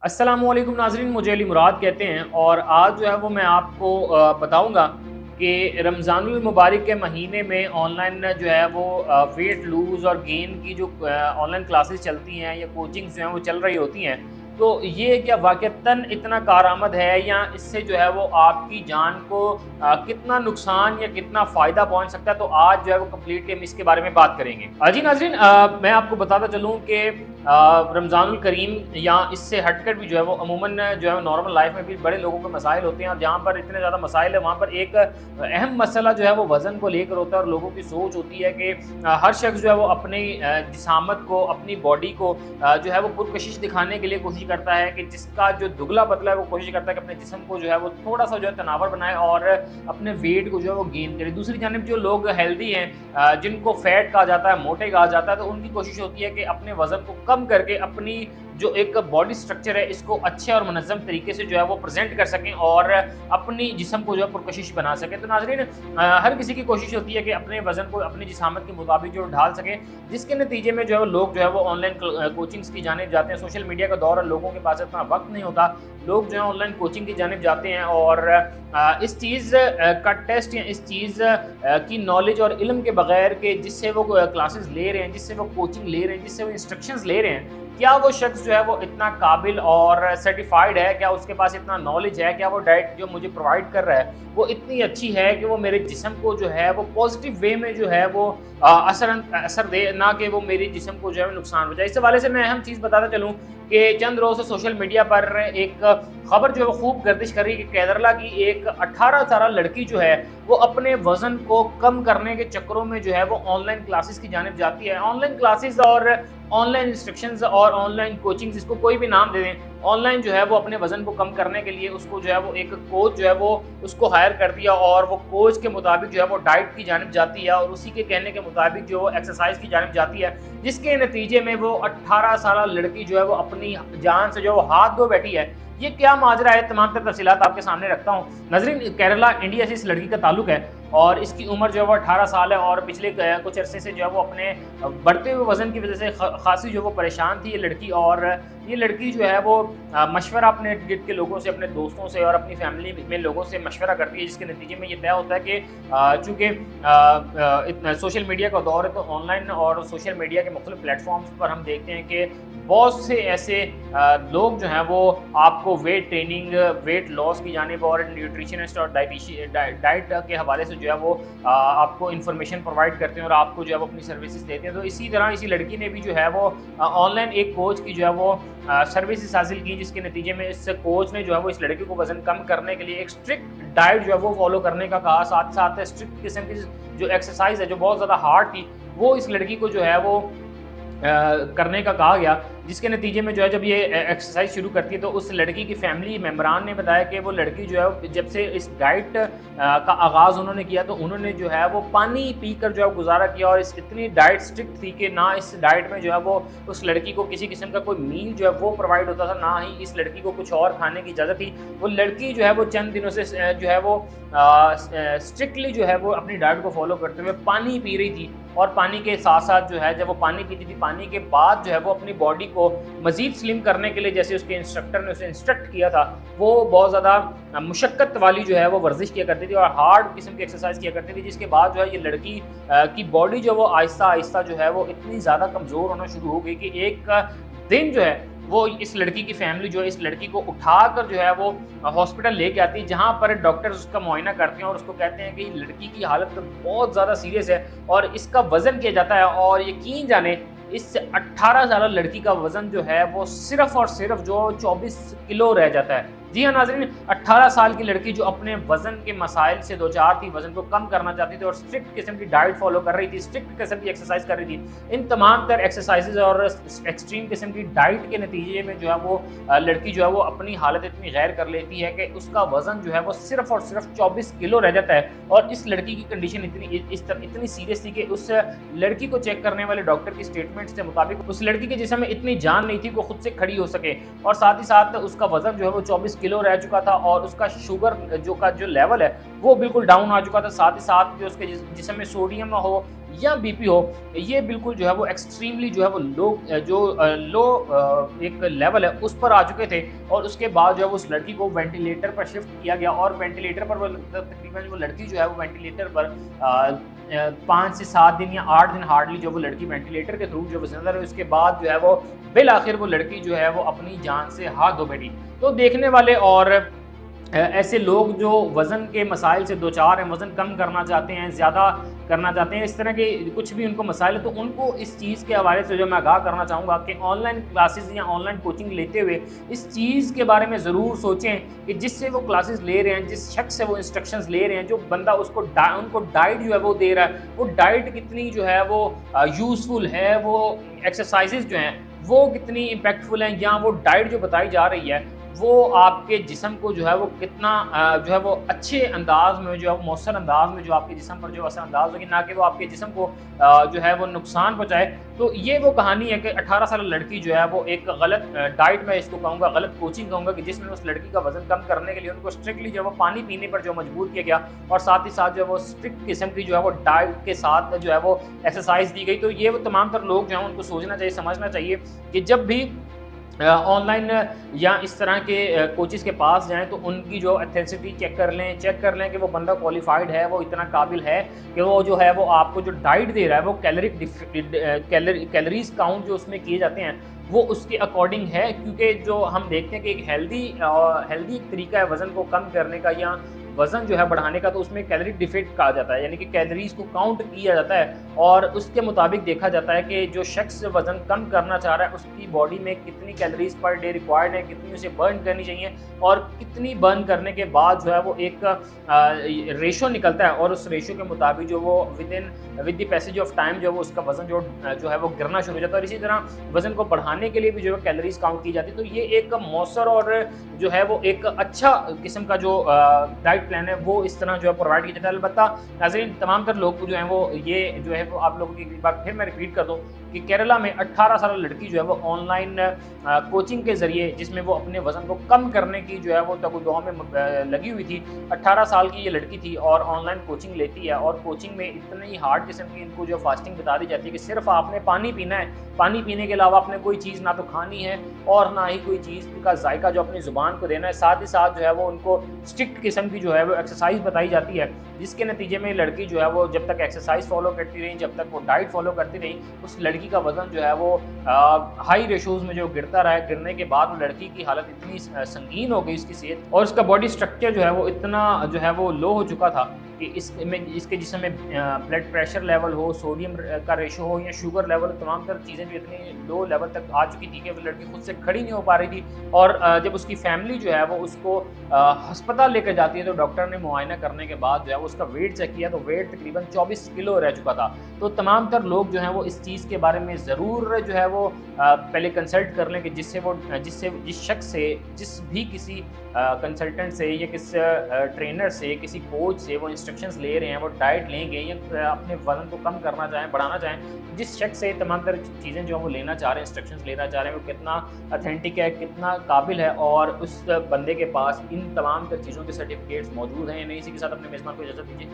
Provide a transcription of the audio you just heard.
अस्सलाम वालेकुम नाज़रीन, मुझे अली मुराद कहते हैं और आज जो है वो मैं आपको बताऊंगा कि रमज़ानुल मुबारक के महीने में ऑनलाइन जो है वो वेट लूज़ और गेन की जो ऑनलाइन क्लासेस चलती हैं या कोचिंग्स जो हैं वो चल रही होती हैं। तो ये क्या वाक़तन इतना कारआमद है या इससे जो है वो आपकी जान को कितना नुकसान या कितना फ़ायदा पहुंच सकता है? तो आज जो है वो कम्प्लीटली हम इसके बारे में बात करेंगे। जी नाज़रीन, मैं आपको बताता चलूँ कि रमज़ानुल करीम या इससे हटकर भी जो है वो अमूमन जो है नॉर्मल लाइफ में भी बड़े लोगों के मसाइल होते हैं, और जहाँ पर इतने ज़्यादा मसाइल है वहाँ पर एक अहम मसला जो है वो वज़न को लेकर होता है। और लोगों की सोच होती है कि हर शख्स जो है वो अपनी जिसामत को, अपनी बॉडी को जो है वो पुरकशिश दिखाने के लिए कोशिश करता है कि जिसका जो दुबला पतला है वो कोशिश करता है कि अपने जिस्म को जो है वो थोड़ा सा जो है तनावर बनाए और अपने वेट को जो है वो गेन करे। दूसरी जानिब जो लोग हेल्दी हैं, जिनको फैट कहा जाता है, मोटे कहा जाता है, तो उनकी कोशिश होती है कि अपने वज़न को कम करके अपनी जो एक बॉडी स्ट्रक्चर है इसको अच्छे और मुनज़्ज़म तरीके से जो है वो प्रेजेंट कर सकें और अपनी जिस्म को जो है पुरकशिश बना सकें। तो नाज़रीन, हर किसी की कोशिश होती है कि अपने वज़न को अपनी जिसामत के मुताबिक जो ढाल सकें, जिसके नतीजे में जो है लोग जो है वो ऑनलाइन कोचिंग्स की जानिब जाते हैं। सोशल मीडिया का दौर है, लोगों के पास इतना वक्त नहीं होता, लोग जो है ऑनलाइन कोचिंग की जानिब जाते हैं और इस चीज़ का टेस्ट या इस चीज़ की नॉलेज और इल्म के बगैर के जिससे वो क्लासेस ले रहे हैं, जिससे वो कोचिंग ले रहे हैं, जिससे वो इंस्ट्रक्शंस ले रहे हैं, क्या वो शख्स जो है वो इतना काबिल और सर्टिफाइड है? क्या उसके पास इतना नॉलेज है? क्या वो डाइट जो मुझे प्रोवाइड कर रहा है वो इतनी अच्छी है कि वो मेरे जिस्म को जो है वो पॉजिटिव वे में जो है वो असर दे, ना कि वो मेरी जिस्म को जो है नुकसान हो जाए? इस हवाले से मैं अहम चीज़ बताता चलूँ कि चंद रोज़ से सोशल मीडिया पर एक खबर जो है वो खूब गर्दिश कर रही है कि केरला की एक 18 साल लड़की जो है वो अपने वज़न को कम करने के चक्करों में जो है वो ऑनलाइन क्लासेस की जानिब जाती है। ऑनलाइन क्लासेस और ऑनलाइन इंस्ट्रक्शंस और ऑनलाइन कोचिंग्स, इसको कोई भी नाम दे दें, ऑनलाइन जो है वो अपने वज़न को कम करने के लिए उसको जो है वो एक कोच जो है वो उसको हायर कर दिया और वो कोच के मुताबिक जो है वो डाइट की जानिब जाती है और उसी के कहने के मुताबिक जो वो एक्सरसाइज की जानिब जाती है, जिसके नतीजे में वो 18 साल लड़की जो है वो अपनी जान से जो वो हाथ धो बैठी है। ये क्या माजरा है, तमाम तर तफसीलात आपके सामने रखता हूँ। नाज़रीन, केरला इंडिया से इस लड़की का ताल्लुक है और इसकी उम्र जो है वो 18 साल है और पिछले कुछ अरसे से जो है वो अपने बढ़ते हुए वज़न की वजह से खासी जो वो परेशान थी ये लड़की। और ये लड़की जो है वो मशवरा अपने गिर्द के लोगों से, अपने दोस्तों से और अपनी फैमिली में लोगों से मशवरा करती है, जिसके नतीजे में ये तय होता है कि चूँकि सोशल मीडिया का दौर है तो ऑनलाइन और सोशल मीडिया के मुख्तलिफ प्लेटफॉर्म्स पर हम देखते हैं कि बहुत से ऐसे लोग जो हैं वो आपको वेट ट्रेनिंग, वेट लॉस की जानिब और न्यूट्रिशनिस्ट और डाइट के हवाले से जो है वो आपको इन्फॉर्मेशन प्रोवाइड करते हैं और आपको जो है वो अपनी सर्विसेज देते हैं। तो इसी तरह इसी लड़की ने भी जो है वो ऑनलाइन एक कोच की जो है वो सर्विसेज हासिल की, जिसके नतीजे में इस कोच ने जो है वो इस लड़की को वज़न कम करने के लिए एक स्ट्रिक्ट डाइट जो है वो फॉलो करने का कहा, साथ साथ स्ट्रिक्ट किस्म की जो एक्सरसाइज है जो बहुत ज़्यादा हार्ड थी वो इस लड़की को जो है वो करने का कहा गया, जिसके नतीजे में जो है जब ये एक्सरसाइज शुरू करती है तो उस लड़की की फैमिली मेम्बरान ने बताया कि वो लड़की जो है जब से इस डाइट का आगाज़ उन्होंने किया तो उन्होंने जो है वो पानी पी कर जो है गुजारा किया और इस इतनी डाइट स्ट्रिक्ट थी कि ना इस डाइट में जो है वो उस लड़की को किसी किस्म का कोई मील जो है वो प्रोवाइड होता था, ना ही इस लड़की को कुछ और खाने की इजाज़त थी। वो लड़की जो है वो चंद दिनों से जो है वो स्ट्रिक्टली जो है वो अपनी डाइट को फॉलो करते हुए पानी पी रही थी और पानी के साथ साथ जो है जब वो पानी पीती थी, पानी के बाद जो है वो अपनी बॉडी को मज़ीद स्लिम करने के लिए जैसे उसके इंस्ट्रक्टर ने उसे इंस्ट्रक्ट किया था वो बहुत ज़्यादा मुशक्क़त वाली जो है वो वर्जिश किया करती थी और हार्ड किस्म की एक्सरसाइज किया करती थी, जिसके बाद जो है ये लड़की की बॉडी जो वो आहिस्ता आहिस्ता जो है वो इतनी ज़्यादा कमज़ोर होना शुरू हो गई कि एक दिन जो है वो इस लड़की की फैमिली जो है इस लड़की को उठाकर जो है वो हॉस्पिटल लेके आती है, जहाँ पर डॉक्टर्स उसका मुआयना करते हैं और उसको कहते हैं कि लड़की की हालत तो बहुत ज़्यादा सीरियस है और इसका वज़न किया जाता है। और यकीन जाने इस 18 साल लड़की का वज़न जो है वो सिर्फ़ और सिर्फ जो 24 किलो रह जाता है। जी हाँ नाज़रीन, 18 साल की लड़की जो अपने वज़न के मसाइल से दो चार थी, वज़न को कम करना चाहती थी और स्ट्रिक्ट किस्म की डाइट फॉलो कर रही थी, स्ट्रिक्ट किस्म की एक्सरसाइज कर रही थी। इन तमाम तर एक्सरसाइजेज और एक्सट्रीम किस्म की डाइट के नतीजे में जो है वो लड़की जो है वो अपनी हालत इतनी गैर कर लेती है कि उसका वज़न जो है वो सिर्फ और सिर्फ 24 किलो रह जाता है। और इस लड़की की कंडीशन इतनी सीरियस थी कि उस लड़की को चेक करने वाले डॉक्टर की स्टेटमेंट्स के मुताबिक उस लड़की के जिस्म में इतनी जान नहीं थी कि खुद से खड़ी हो सके और साथ ही साथ उसका वज़न जो है वो 24 किलो रह चुका था और उसका शुगर जो लेवल है वो बिल्कुल डाउन आ चुका था। साथ ही साथ जो उसके जिस्म में सोडियम हो या बीपी हो, ये बिल्कुल जो है वो एक्सट्रीमली जो है वो लो एक लेवल है उस पर आ चुके थे। और उसके बाद जो है वो उस लड़की को वेंटिलेटर पर शिफ्ट किया गया, और वेंटिलेटर पर वो तकरीबन वो लड़की जो है वो वेंटिलेटर पर 5 से 7 दिन या 8 दिन हार्डली जो वो लड़की वेंटिलेटर के थ्रू जो वो जिंदा रही। उसके बाद जो है वो बिल आखिर वो लड़की जो है वो अपनी जान से हाथ धो बैठी। तो देखने वाले और ऐसे लोग जो वज़न के मसाइल से दो चार हैं, वज़न कम करना चाहते हैं, ज़्यादा करना चाहते हैं, इस तरह के कुछ भी उनको मसाइल है, तो उनको इस चीज़ के हवाले से जो मैं आगाह करना चाहूँगा कि ऑनलाइन क्लासेस या ऑनलाइन कोचिंग लेते हुए इस चीज़ के बारे में ज़रूर सोचें कि जिससे वो क्लासेस ले रहे हैं, जिस शख्स से वो इंस्ट्रक्शंस ले रहे हैं, जो बंदा उनको डाइट जो है वो दे रहा है, वो डाइट कितनी जो है वो यूज़फुल है, वो एक्सरसाइजेज़ जो हैं वो कितनी इम्पैक्टफुल हैं, या वो डाइट जो बताई जा रही है वो आपके जिस्म को जो है वो कितना जो है वो अच्छे अंदाज में जो है वो मौसर अंदाज में जो आपके जिस्म पर जो असर अंदाज होगी, ना कि वो आपके जिस्म को जो है वो नुकसान पहुंचाए। तो ये वो कहानी है कि 18 साल लड़की जो है वो एक गलत डाइट, मैं इसको कहूँगा गलत कोचिंग कहूँगा, कि जिसमें उस लड़की का वजन कम करने के लिए उनको स्ट्रिक्टली जो है वो पानी पीने पर जो मजबूर किया गया, और साथ ही साथ जो है वो स्ट्रिक्ट किस्म की जो है वो डाइट के साथ जो है वो एक्सरसाइज दी गई। तो ये वो तमाम तर लोग जो हैं उनको सोचना चाहिए, समझना चाहिए कि जब भी ऑनलाइन या इस तरह के कोचेस के पास जाएं तो उनकी जो एथेंसिटी चेक कर लें कि वो बंदा क्वालिफाइड है, वो इतना काबिल है कि वो जो है वो आपको जो डाइट दे रहा है वो कैलोरीज काउंट जो उसमें किए जाते हैं वो उसके अकॉर्डिंग है। क्योंकि जो हम देखते हैं कि एक हेल्दी तरीका है वज़न को कम करने का या वज़न जो है बढ़ाने का, तो उसमें कैलोरी डिफिट कहा जाता है, यानी कि कैलोरीज को काउंट किया जाता है और उसके मुताबिक देखा जाता है कि जो शख्स वज़न कम करना चाह रहा है उसकी बॉडी में कितनी कैलोरीज पर डे रिक्वायर्ड है, कितनी उसे बर्न करनी चाहिए, और कितनी बर्न करने के बाद जो है वो एक रेशो निकलता है, और उस रेशो के मुताबिक जो वो with the passage of time जो है वो उसका वज़न जो है वो गिरना शुरू हो जाता है। और इसी तरह वज़न को बढ़ाने के लिए भी जो है कैलोरीज काउंट की जाती है। तो ये एक मौसर और जो है वो एक अच्छा किस्म का जो डाइट प्लान है वो इस तरह जो है प्रोवाइड किया जाता है। अलबत्ता नाज़रीन, तमाम तर लोग जो हैं वो ये जो है वो आप लोगों की एक बार फिर मैं रिपीट कर दूँ कि केरला में 18 साल लड़की जो है वो ऑनलाइन कोचिंग के ज़रिए, जिसमें वो अपने वज़न को कम करने की जो है वो तगुदौ में लगी हुई थी। 18 साल की ये लड़की थी और ऑनलाइन कोचिंग लेती है, और कोचिंग में इतनी हार्ड किस्म की इनको जो फास्टिंग बता दी जाती है कि सिर्फ आपने पानी पीना है, पानी पीने के अलावा आपने कोई चीज़ ना तो खानी है और ना ही कोई चीज़ का जायका जो अपनी ज़ुबान को देना है। साथ ही साथ जो है वो उनको स्ट्रिक्ट किस्म की जो है वो एक्सरसाइज बताई जाती है, जिसके नतीजे में लड़की जो है वो जब तक एक्सरसाइज फॉलो करती रही, जब तक वो डाइट फॉलो करती रही, उस लड़की का वज़न जो है वो हाई रेशोज़ में जो गिरता रहा। गिरने के बाद लड़की की हालत इतनी संगीन हो गई, उसकी सेहत और उसका बॉडी स्ट्रक्चर जो है वो इतना जो है वो लो हो चुका था कि इसके जिस्म में ब्लड प्रेशर लेवल हो, सोडियम का रेशो हो या शुगर लेवल, तमाम तर चीज़ें जो इतनी लो लेवल तक आ चुकी थी कि वो लड़की खुद से खड़ी नहीं हो पा रही थी। और जब उसकी फैमिली जो है वो उसको हस्पताल लेकर जाती है तो डॉक्टर ने मुआयना करने के बाद जो है वो उसका वेट चेक किया तो वेट तकरीबन 24 किलो रह चुका था। तो तमाम तर लोग जो हैं वो इस चीज़ के बारे में ज़रूर जो है वो पहले कंसल्ट कर लें कि जिस शख्स से, जिस भी किसी कंसल्टेंट से या किस ट्रेनर से, किसी कोच से वो इंस्ट्रक्शंस ले रहे हैं, वो डाइट लेंगे या अपने वज़न को कम करना चाहें, बढ़ाना चाहें, जिस शख्स से तमाम तरह चीज़ें जो वो लेना चाह रहे हैं, इंस्ट्रक्शंस लेना चाह रहे हैं, वो कितना अथेंटिक है, कितना काबिल है और उस बंदे के पास इन तमाम तर चीज़ों के सर्टिफिकेट्स मौजूद हैं या नहीं। इसी के साथ अपने मेज़बान को इजाज़त दीजिए।